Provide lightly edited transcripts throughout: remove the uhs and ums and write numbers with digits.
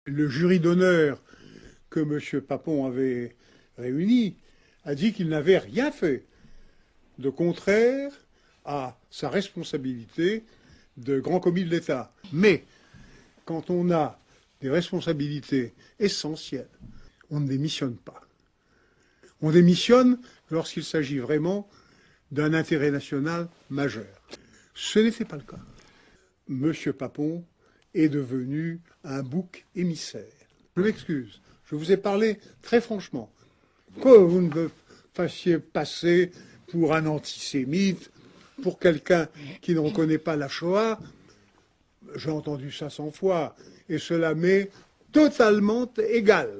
Le jury d'honneur que M. Papon avait réuni a dit qu'il n'avait rien fait de contraire à sa responsabilité de grand commis de l'État. Mais quand on a des responsabilités essentielles, on ne démissionne pas. On démissionne lorsqu'il s'agit vraiment d'un intérêt national majeur. Ce n'était pas le cas. M. Papon est devenu un bouc émissaire. Je m'excuse, je vous ai parlé très franchement. Que vous ne me fassiez passer pour un antisémite, pour quelqu'un qui ne reconnaît pas la Shoah, j'ai entendu ça 100 fois, et cela m'est totalement égal.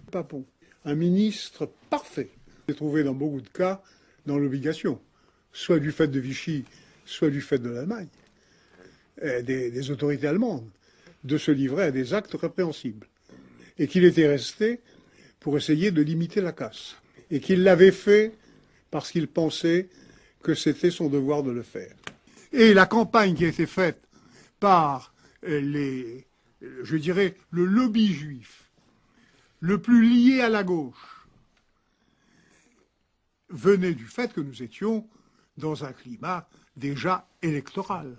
Papon, un ministre parfait, s'est trouvé dans beaucoup de cas dans l'obligation, soit du fait de Vichy, soit du fait de l'Allemagne, des autorités allemandes, de se livrer à des actes répréhensibles. Et qu'il était resté pour essayer de limiter la casse. Et qu'il l'avait fait parce qu'il pensait que c'était son devoir de le faire. Et la campagne qui a été faite par le lobby juif, le plus lié à la gauche, venait du fait que nous étions dans un climat déjà électoral.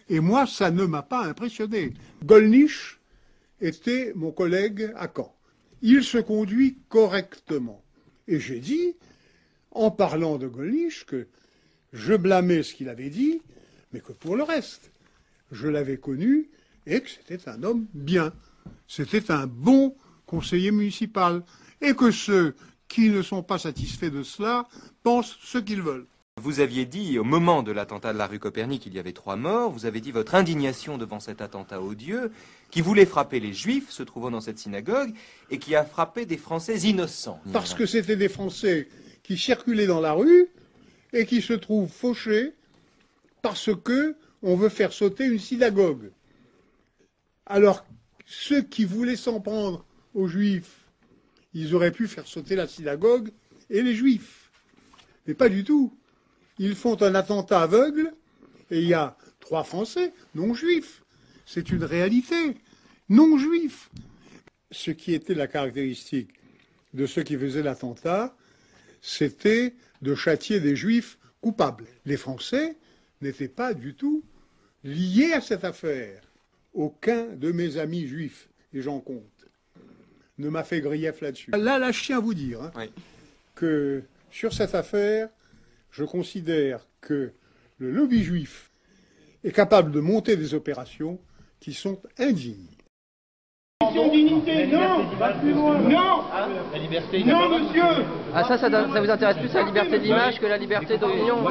Et moi, ça ne m'a pas impressionné. Gollnisch était mon collègue à Caen. Il se conduit correctement. Et j'ai dit, en parlant de Gollnisch, que je blâmais ce qu'il avait dit, mais que pour le reste, je l'avais connu et que c'était un homme bien. C'était un bon conseiller municipal. Et que ceux qui ne sont pas satisfaits de cela pensent ce qu'ils veulent. Vous aviez dit, au moment de l'attentat de la rue Copernic, il y avait 3 morts, vous avez dit votre indignation devant cet attentat odieux, qui voulait frapper les Juifs se trouvant dans cette synagogue, et qui a frappé des Français innocents. Parce que c'était des Français qui circulaient dans la rue, et qui se trouvent fauchés, parce que on veut faire sauter une synagogue. Alors, ceux qui voulaient s'en prendre aux Juifs, ils auraient pu faire sauter la synagogue et les Juifs. Mais pas du tout. Ils font un attentat aveugle et il y a 3 Français non-juifs. C'est une réalité. Non-juifs. Ce qui était la caractéristique de ceux qui faisaient l'attentat, c'était de châtier des Juifs coupables. Les Français n'étaient pas du tout liés à cette affaire. Aucun de mes amis juifs, et j'en compte, ne m'a fait grief là-dessus. Là, je tiens à vous dire oui, que sur cette affaire, je considère que le lobby juif est capable de monter des opérations qui sont indignes. Dignité, non, non, La liberté, non, monsieur. Ah ça vous intéresse plus la liberté d'image que la liberté d'opinion?